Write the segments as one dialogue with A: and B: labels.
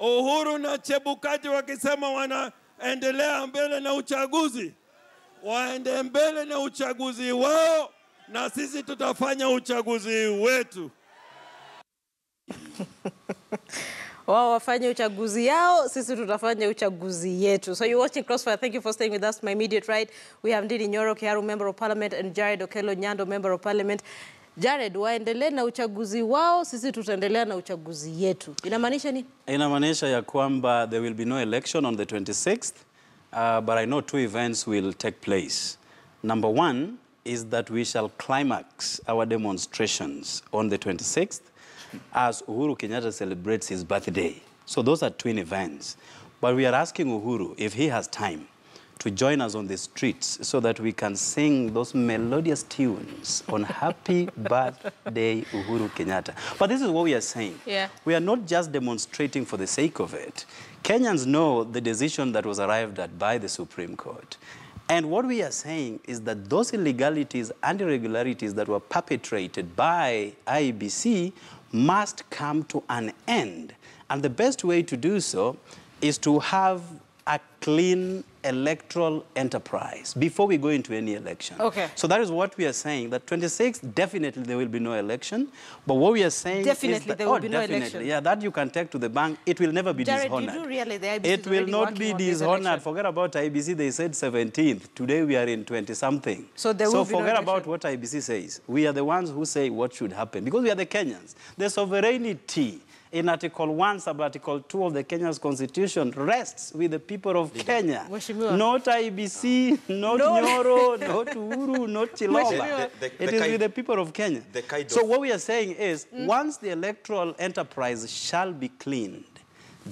A: Uhuru na Chebukati wakisema wanaendelea mbele na uchaguzi, waende mbele na uchaguzi wao, na sisi tutafanya uchaguzi wetu.
B: Wao wafanye uchaguzi yao, sisi tutafanya uchaguzi yetu. So you're watching Crossfire. Thank you for staying with us. My immediate right, we have Ndidi Nyoro Kiharu, Member of Parliament, and Jared Okello Nyando, Member of Parliament. Jared, waendelee na uchaguzi wao, sisi tutaendelea na uchaguzi yetu. Inamaanisha nini?
C: Inamaanisha ya kwamba there will be no election on the 26th, but I know two events will take place. Number one is that we shall climax our demonstrations on the 26th as Uhuru Kenyatta celebrates his birthday. So those are twin events. But we are asking Uhuru if he has time to join us on the streets so that we can sing those melodious tunes on Happy Birthday, Uhuru Kenyatta. But this is what we are saying.
B: Yeah.
C: We are not just demonstrating for the sake of it. Kenyans know the decision that was arrived at by the Supreme Court. And what we are saying is that those illegalities and irregularities that were perpetrated by IEBC must come to an end. And the best way to do so is to have a clean electoral enterprise before we go into any election.
B: Okay.
C: So that is what we are saying, that 26th, definitely there will be no election. But what we are saying
B: definitely
C: is that,
B: there will be no election.
C: Yeah, that you can take to the bank. It will never be dishonored.
B: Jared, you do realize the IBC
C: it will not be dishonored. Forget about IBC. They said 17th. Today we are in 20-something.
B: So there will be no
C: forget
B: election.
C: about what IBC says. We are the ones who say what should happen because we are the Kenyans. The sovereignty in Article 1, Sub-Article 2 of the Kenya's Constitution rests with the people of Kenya. Not IBC, not Nyoro, not Uhuru, not Chiloba. It is with the people of Kenya. So what we are saying is, once the electoral enterprise shall be cleaned,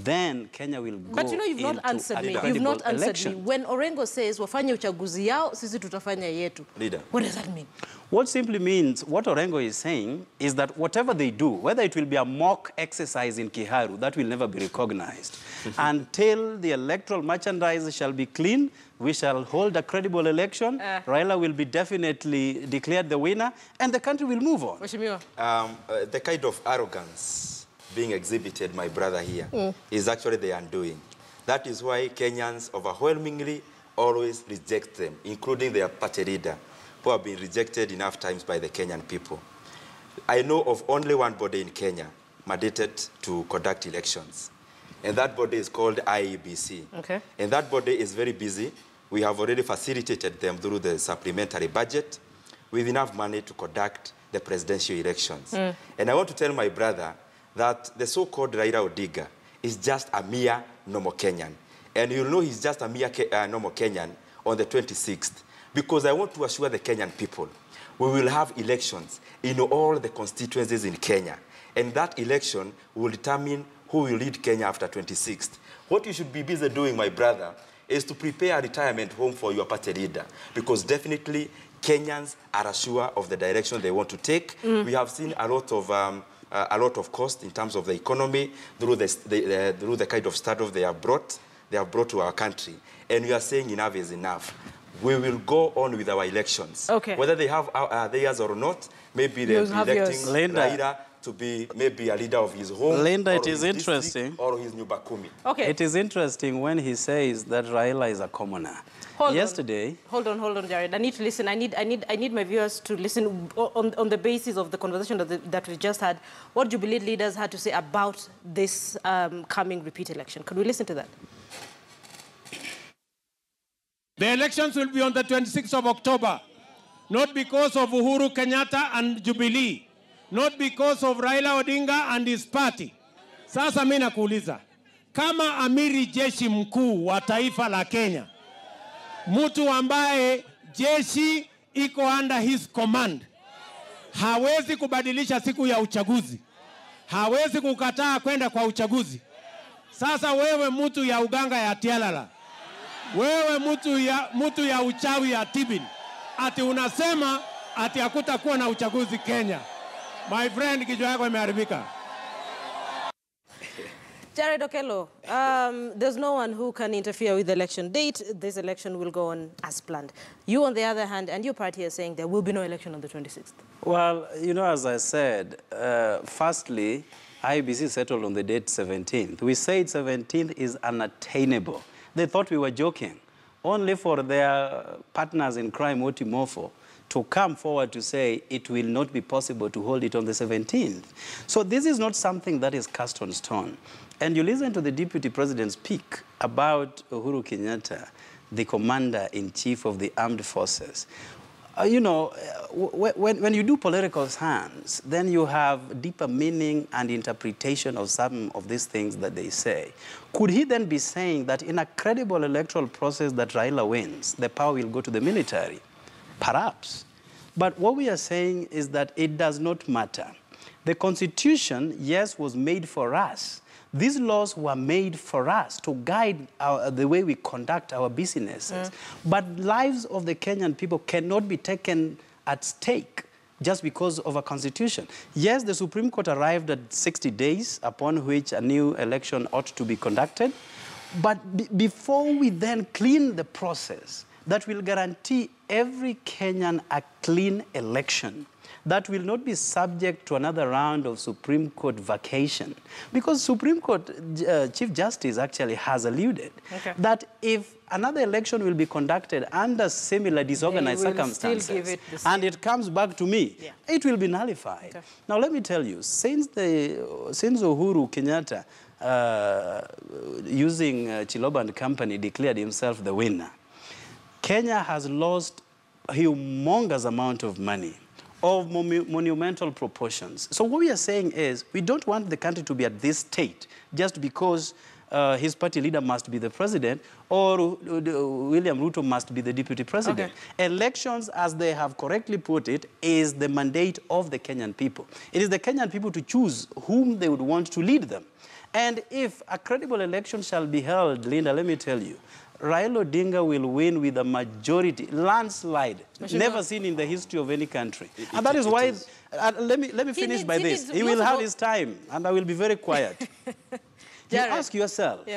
C: then Kenya will go.
B: But you know, you've not answered me. You've not answered me. When Orengo says, wafanye uchaguzi yao, sisi tutafanya yetu.
A: Leader.
B: What does that mean?
C: What simply means, what Orengo is saying, is that whatever they do, whether it will be a mock exercise in Kiharu, that will never be recognized. Until the electoral merchandise shall be clean, we shall hold a credible election, Raila will be definitely declared the winner, and the country will move on.
D: The kind of arrogance being exhibited, my brother here, is actually the undoing. That is why Kenyans overwhelmingly always reject them, including their party leader, who have been rejected enough times by the Kenyan people. I know of only one body in Kenya mandated to conduct elections, and that body is called IEBC. Okay. And that body is very busy. We have already facilitated them through the supplementary budget with enough money to conduct the presidential elections. And I want to tell my brother that the so-called Raila Odinga is just a mere normal Kenyan. And you'll know he's just a mere normal Kenyan on the 26th. Because I want to assure the Kenyan people, we will have elections in all the constituencies in Kenya. And that election will determine who will lead Kenya after 26th. What you should be busy doing, my brother, is to prepare a retirement home for your party leader. Because definitely Kenyans are assured of the direction they want to take. We have seen a lot of cost in terms of the economy through the kind of startup they have brought to our country. And we are saying enough is enough. We will go on with our elections. Okay. Whether they have theirs or not, maybe they'll be electing Raila to be maybe a leader of his home.
C: Linda, it is interesting.
D: Or his new Bakumi.
B: Okay.
C: It is interesting when he says that Raila is a commoner. Yesterday.
B: Hold on, Jared. I need to listen. I need my viewers to listen on the basis of the conversation that we just had. What Jubilee leaders had to say about this coming repeat election. Could we listen to that?
A: The elections will be on the 26th of October, not because of Uhuru Kenyatta and Jubilee, not because of Raila Odinga and his party. Sasa mimi nakuuliza, kama amiri jeshi mkuu wa taifa la Kenya, mtu ambaye jeshi iko under his command, hawezi kubadilisha siku ya uchaguzi, hawezi kukataa kwenda kwa uchaguzi. Sasa wewe mtu ya uganga ya Tialala, wewe mtu ya uchawi ya Tibin, ati unasema ati hakutakuwa na uchaguzi Kenya. My friend, kichwa yako imeharibika.
B: Jared Okello, there's no one who can interfere with the election date. This election will go on as planned. You, on the other hand, and your party are saying there will be no election on the 26th.
C: Well, you know, as I said, firstly, IEBC settled on the date 17th. We said 17th is unattainable. They thought we were joking, only for their partners in crime, Otimofo, to come forward to say it will not be possible to hold it on the 17th. So this is not something that is cast on stone. And you listen to the Deputy President speak about Uhuru Kenyatta, the Commander-in-Chief of the Armed Forces. When you do political science, then you have deeper meaning and interpretation of some of these things that they say. Could he then be saying that in a credible electoral process that Raila wins, the power will go to the military? Perhaps. But what we are saying is that it does not matter. The Constitution, yes, was made for us. These laws were made for us to guide the way we conduct our businesses. But lives of the Kenyan people cannot be taken at stake just because of a constitution. Yes, the Supreme Court arrived at 60 days upon which a new election ought to be conducted. But before we then clean the process that will guarantee every Kenyan a clean election, that will not be subject to another round of Supreme Court vacation. Because Supreme Court Chief Justice actually has alluded that if another election will be conducted under similar disorganized circumstances, and it comes back to me, it will be nullified. Now, let me tell you, since Uhuru Kenyatta, using Chiloba and Company, declared himself the winner, Kenya has lost a humongous amount of money, of monumental proportions. So what we are saying is we don't want the country to be at this state just because his party leader must be the president or William Ruto must be the deputy president. Elections, as they have correctly put it, is the mandate of the Kenyan people. It is the Kenyan people to choose whom they would want to lead them. And if a credible election shall be held, Linda, let me tell you, Raila Odinga will win with a majority, landslide, never seen in the history of any country. And that is why, let me finish by this. He will have his time, and I will be very quiet. You ask yourself,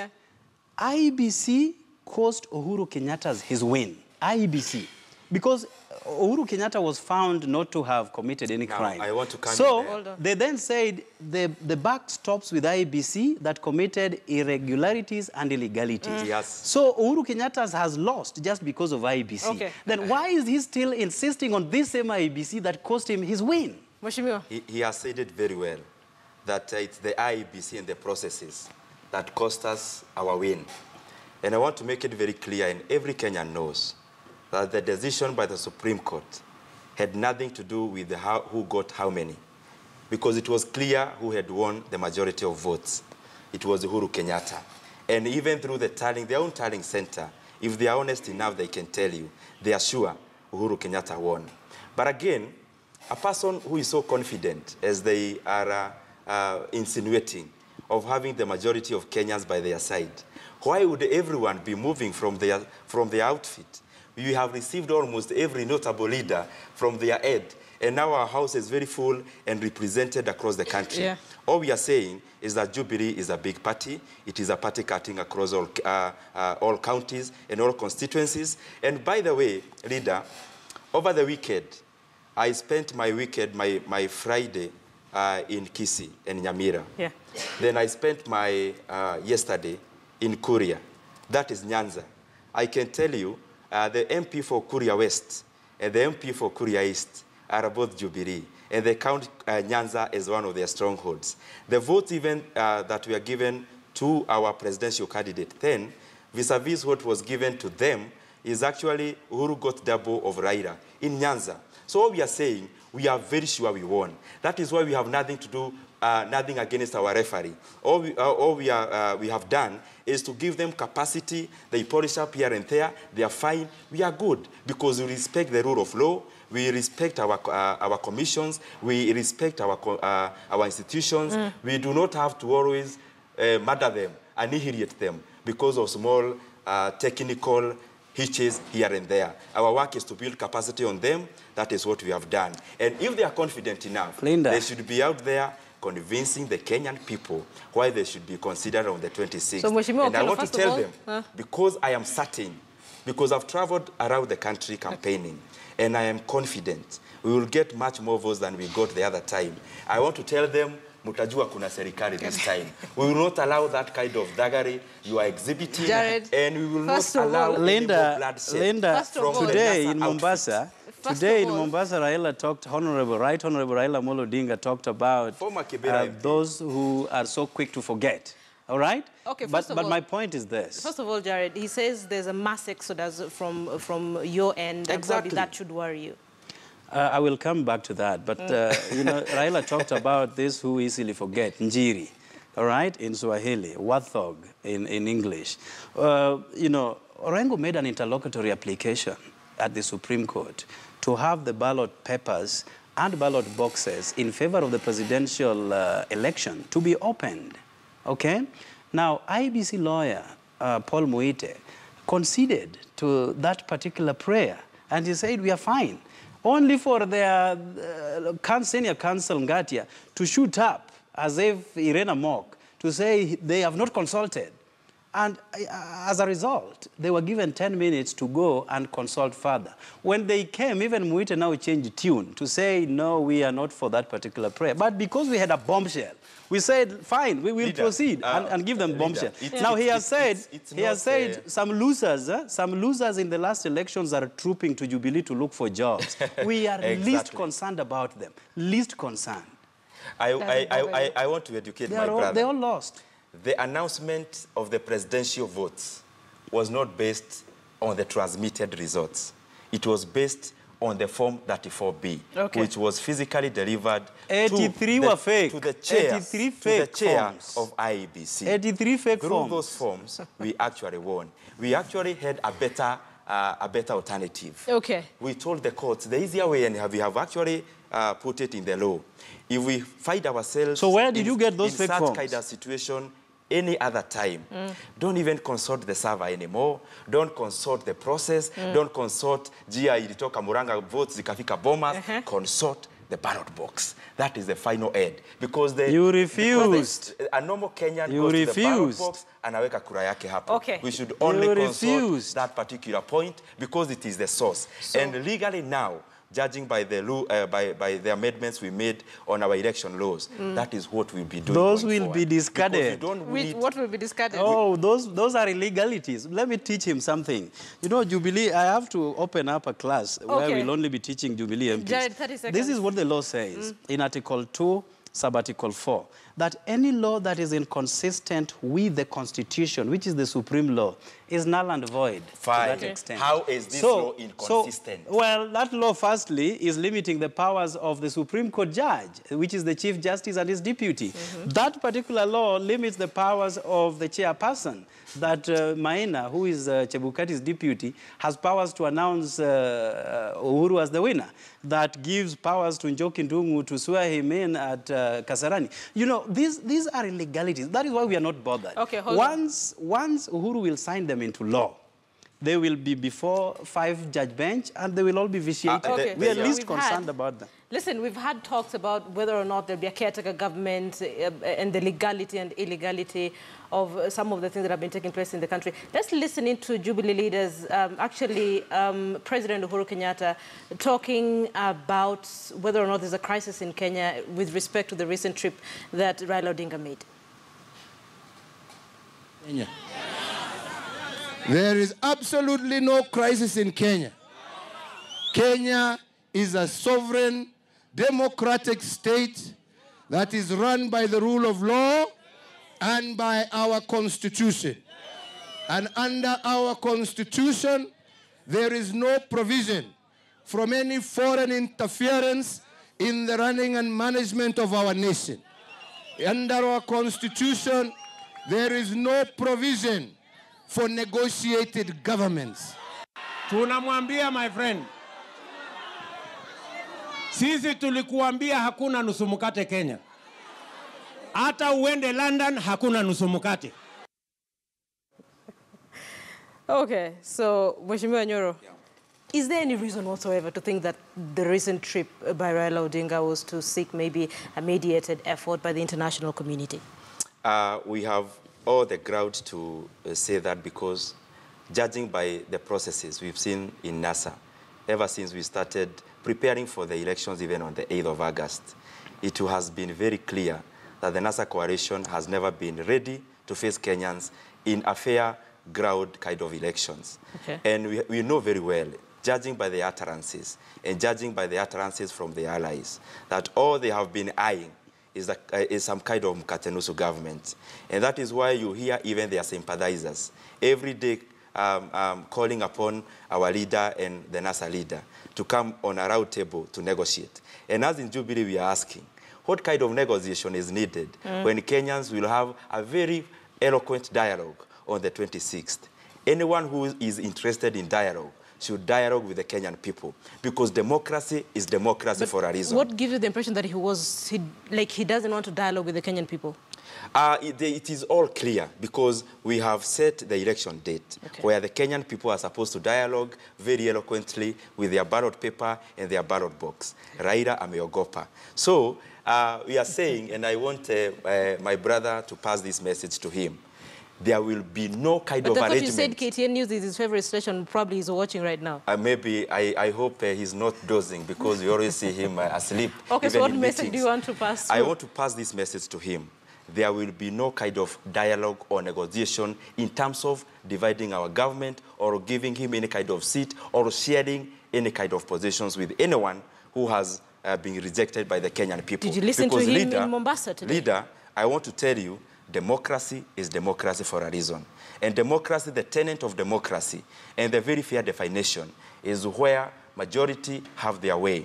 C: IEBC cost Uhuru Kenyatta's his win, IEBC, because Uhuru Kenyatta was found not to have committed any crime.
D: I want to come
C: So they then said the buck stops with IEBC that committed irregularities and illegalities. So Uhuru Kenyatta has lost just because of IEBC. Then why is he still insisting on this same IEBC that cost him his win?
D: He has said it very well, that it's the IEBC and the processes that cost us our win. And I want to make it very clear, and every Kenyan knows, that the decision by the Supreme Court had nothing to do with who got how many, because it was clear who had won the majority of votes. It was Uhuru Kenyatta. And even through the tallying, their own tallying center, if they are honest enough, they can tell you, they are sure Uhuru Kenyatta won. But again, a person who is so confident, as they are insinuating, of having the majority of Kenyans by their side, why would everyone be moving from their outfit? We have received almost every notable leader from their head, and now our house is very full and represented across the country. All we are saying is that Jubilee is a big party. It is a party cutting across all counties and all constituencies. And by the way, leader, over the weekend, I spent my Friday in Kisii and Nyamira. Then I spent my yesterday in Kuria. That is Nyanza. I can tell you, the MP for Kuria West and the MP for Kuria East are both Jubilee, and they count Nyanza as one of their strongholds. The votes even that were given to our presidential candidate then, vis-a-vis what was given to them, is actually Uhuru got double of Raila in Nyanza. So what we are saying, we are very sure we won. That is why we have nothing to do, nothing against our referee. All we have done is to give them capacity. They polish up here and there. They are fine. We are good because we respect the rule of law. We respect our commissions. We respect our institutions. We do not have to always murder them, annihilate them because of small technical hitches here and there. Our work is to build capacity on them. That is what we have done. And if they are confident enough, they should be out there convincing the Kenyan people why they should be considered on the 26th. So, and I want to tell them, because I am certain, because I've traveled around the country campaigning, and I am confident we will get much more votes than we got the other time. I want to tell them, mutajua kuna serikali this time. We will not allow that kind of thuggery you are exhibiting,
B: Jared,
D: and we will not allow any more bloodshed.
C: Linda,
D: from
C: today
D: the
C: in Mombasa,
B: First
C: today
B: of
C: in
B: all-
C: Mombasa, Right Honorable Raila Odinga talked about
D: Former Kibera MP.
C: those who are so quick to forget. All right?
B: Okay,
C: but
B: first of
C: but
B: all-
C: my point is this.
B: First of all, Jared, he says there's a mass exodus from your end, and probably
D: Exactly.
B: that should worry you.
C: I will come back to that. But, you know, Raila talked about this who easily forget, Njiri, all right, in Swahili, Wathog in English. You know, Orengo made an interlocutory application at the Supreme Court to have the ballot papers and ballot boxes in favor of the presidential election to be opened, okay? Now, IBC lawyer Paul Muite conceded to that particular prayer, and he said, we are fine. Only for their senior counsel, Ngatia, to shoot up as if Irena Mock, to say they have not consulted. And as a result, they were given 10 minutes to go and consult further. When they came, even Muite now changed tune to say, no, we are not for that particular prayer. But because we had a bombshell, we said, fine, we will proceed and give them bombshell. Now, he has said some losers in the last elections are trooping to Jubilee to look for jobs. We are least concerned about them, least concerned.
D: I want to educate my brother.
C: They all lost.
D: The announcement of the presidential votes was not based on the transmitted results. It was based on the Form 34B, which was physically delivered
C: 83 were fake.
D: to the chair,
C: 83
D: to the
C: fake
D: chair
C: forms.
D: of IEBC.
C: 83 fake
D: Through
C: forms.
D: those forms, we actually won. We actually had a better alternative.
B: Okay.
D: We told the courts the easier way, and we have actually put it in the law. If we find ourselves
C: So where did you get those fake
D: in
C: forms?
D: such kind of situation any other time, don't even consult the server anymore. Don't consult the process. Don't consult Gia ilitoka Muranga votes zikafika Bomas. Consult the ballot box. That is the final end. Because
C: You refused.
D: A normal Kenyan
C: You
D: goes to the ballot
C: refused.
D: box anaweka kura yake hapo.
B: Okay.
D: We should only consult
C: refused.
D: that particular point because it is the source. And legally now, judging by the by the amendments we made on our election laws, that is what we'll be doing.
C: Those
D: going
C: will
D: forward.
C: be discarded.
D: Because we don't need
B: What will be discarded?
C: Oh, those are illegalities. Let me teach him something. You know, Jubilee, I have to open up a class where we'll only be teaching Jubilee MPs.
B: Jared, 30 seconds.
C: This is what the law says in Article 2, Sub-Article 4, that any law that is inconsistent with the Constitution, which is the supreme law, is null and void to that extent.
D: How is this law inconsistent?
C: Well, that law, firstly, is limiting the powers of the Supreme Court judge, which is the Chief Justice and his deputy. That particular law limits the powers of the chairperson, that Maina, who is Chebukati's deputy, has powers to announce Uhuru as the winner. That gives powers to Njoki Ndung'u to swear him in at Kasarani. You know, these are illegalities. That is why we are not bothered.
B: Okay, hold
C: once Uhuru will sign them into law, they will be before 5-judge bench and they will all be vitiated.
B: Okay,
C: We are
B: so
C: least
B: we've
C: concerned
B: had-
C: about them.
B: Listen, we've had talks about whether or not there'll be a caretaker government and the legality and illegality of some of the things that have been taking place in the country. Let's listen into Jubilee leaders, President Uhuru Kenyatta, talking about whether or not there's a crisis in Kenya with respect to the recent trip that Raila Odinga made.
E: Kenya. There is absolutely no crisis in Kenya. Kenya is a sovereign, democratic state that is run by the rule of law and by our constitution. And under our constitution, there is no provision from any foreign interference in the running and management of our nation. Under our constitution, there is no provision for negotiated governments.
A: Tunamwambia, my friend, sisi tulikuambia hakuna nusu mkate Kenya. Hata uende London hakuna nusu mkate.
B: Okay, so Mheshimiwa Nyoro, is there any reason whatsoever to think that the recent trip by Raila Odinga was to seek maybe a mediated effort by the international community?
D: We have all the ground to say that because judging by the processes we've seen in NASA, ever since we started preparing for the elections even on the 8th of August, it has been very clear that the NASA coalition has never been ready to face Kenyans in a fair ground kind of elections.
B: Okay.
D: And we know very well, judging by the utterances and judging by the utterances from the allies, that all they have been eyeing is some kind of Mkatenusu government. And that is why you hear even their sympathizers every day calling upon our leader and the NASA leader to come on a round table to negotiate. And as in Jubilee, we are asking, what kind of negotiation is needed when Kenyans will have a very eloquent dialogue on the 26th? Anyone who is interested in dialogue should dialogue with the Kenyan people, because democracy is democracy for a reason.
B: What gives you the impression that he doesn't want to dialogue with the Kenyan people?
D: It is all clear, because we have set the election date where the Kenyan people are supposed to dialogue very eloquently with their ballot paper and their ballot box. Raila ameogopa. So we are saying, and I want my brother to pass this message to him, there will be no kind of arrangement.
B: But you said KTN News is his favorite station, probably he's watching right now.
D: Maybe, I hope he's not dozing, because we always see him asleep.
B: Okay, so what message do you want to pass through?
D: I want to pass this message to him. There will be no kind of dialogue or negotiation in terms of dividing our government or giving him any kind of seat or sharing any kind of positions with anyone who has been rejected by the Kenyan people.
B: Did you listen to him in Mombasa today?
D: Leader, I want to tell you, democracy is democracy for a reason. And democracy, the tenet of democracy, and the very fair definition, is where majority have their way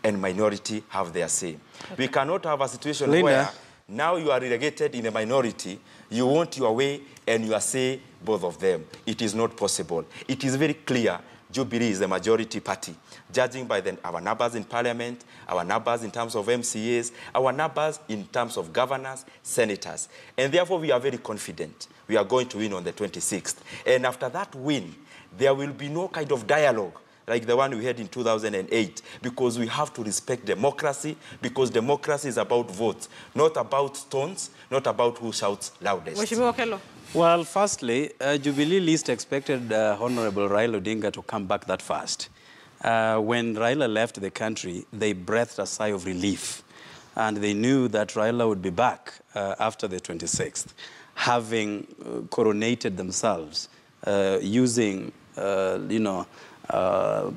D: and minority have their say. We cannot have a situation where now you are relegated in the minority, you want your way and your say, both of them. It is not possible. It is very clear Jubilee is the majority party, judging by our numbers in parliament, our numbers in terms of MCAs, our numbers in terms of governors, senators. And therefore, we are very confident we are going to win on the 26th. And after that win, there will be no kind of dialogue like the one we had in 2008, because we have to respect democracy, because democracy is about votes, not about stones, not about who shouts loudest.
C: Well, firstly, Jubilee least expected Honorable Raila Odinga to come back that fast. When Raila left the country, they breathed a sigh of relief, and they knew that Raila would be back after the 26th, having coronated themselves using,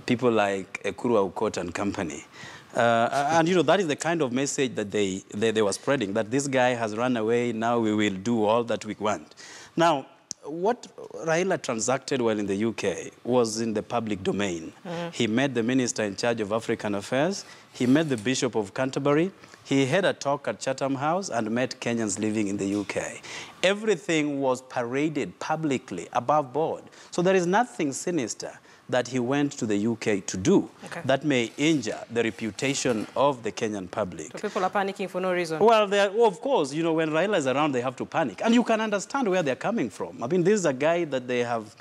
C: people like Ekuru Aukot and company. And, that is the kind of message that they were spreading, that this guy has run away, now we will do all that we want. Now, what Raila transacted while in the UK was in the public domain. He met the minister in charge of African affairs, he met the Bishop of Canterbury, he had a talk at Chatham House and met Kenyans living in the UK. Everything was paraded publicly, above board. So there is nothing sinister that he went to the UK to do that may injure the reputation of the Kenyan public.
B: So people are panicking for no reason?
C: Well, of course, when Raila is around, they have to panic. And you can understand where they're coming from. I mean, this is a guy that they have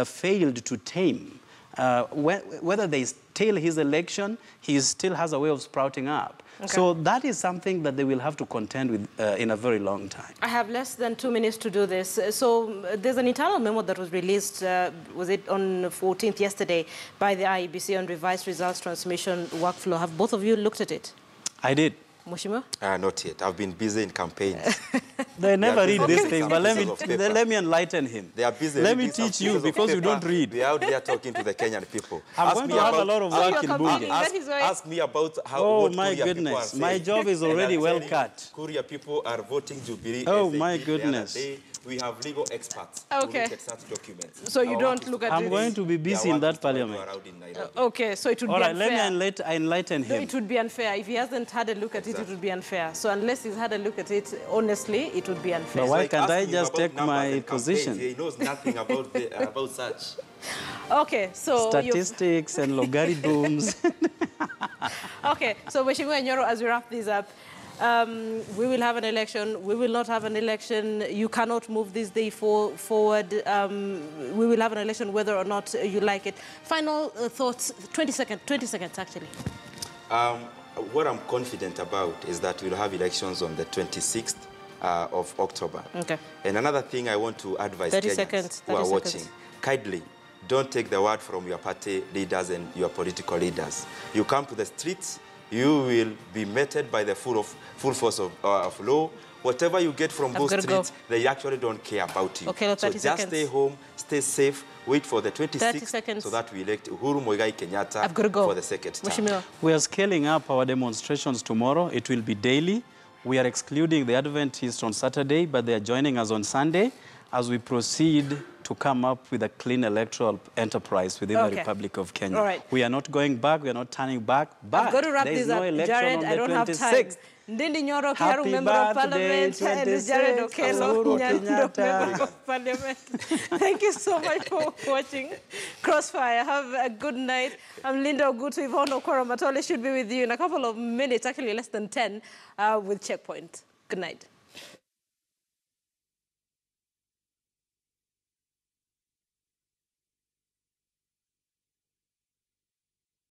C: failed to tame. Whether they steal his election, he still has a way of sprouting up. So that is something that they will have to contend with in a very long time. I
B: have less than 2 minutes to do this. So there's an internal memo that was released, was it on the 14th yesterday, by the IEBC on revised results transmission workflow. Have both of you looked at it?
C: I did.
B: Mheshimiwa?
D: Not yet. I've been busy in campaigns.
C: They never read these things, but let me enlighten him.
D: They are busy.
C: Let me teach you, because you don't read.
D: We are out there talking to the Kenyan people.
C: I'm going to have a lot of work in Bunge.
D: Ask me about how.
C: Oh my goodness, my job is already well cut.
D: Korea people are voting Jubilee.
C: Oh my goodness.
D: We have legal experts
B: who
D: look at such documents.
B: So you don't look at it?
C: I'm going to be busy in that parliament.
B: Okay, so it would be unfair.
C: All right, let me enlighten him.
B: No, it would be unfair. If he hasn't had a look at it, it would be unfair. So unless he's had a look at it, honestly, it would be unfair.
C: But why can't I just take my position?
D: He knows nothing about such.
B: Okay, so...
C: Statistics and logarithms.
B: Okay, so Mheshimiwa Nyoro, as we wrap this up, we will have an election, we will not have an election, you cannot move this day forward, we will have an election whether or not you like it. Final thoughts, 20 seconds actually.
D: What I'm confident about is that we'll have elections on the 26th of October.
B: Okay.
D: And another thing I want to advise Kenyans who are watching, kindly don't take the word from your party leaders and your political leaders. You come to the streets, you will be meted by the full force of law. Whatever you get from those streets, they actually don't care about you.
B: Okay,
D: so just stay home, stay safe, wait for the 26th so that we elect Uhuru Muigai Kenyatta for the second term.
C: We are scaling up our demonstrations tomorrow. It will be daily. We are excluding the Adventists on Saturday, but they are joining us on Sunday as we proceed to come up with a clean electoral enterprise within the Republic of Kenya.
B: All right.
C: We are not going back, we are not turning back, but
B: there is no election
C: Jared,
B: on the 26th. I don't have time. Ndindi Nyoro, Kiaru, Member of Parliament, and Jared Okello, Member of Parliament. Thank you so much for watching Crossfire. Have a good night. I'm Linda Ogutu. Yvonne Okoro Matole should be with you in a couple of minutes, actually less than 10, with Checkpoint. Good night.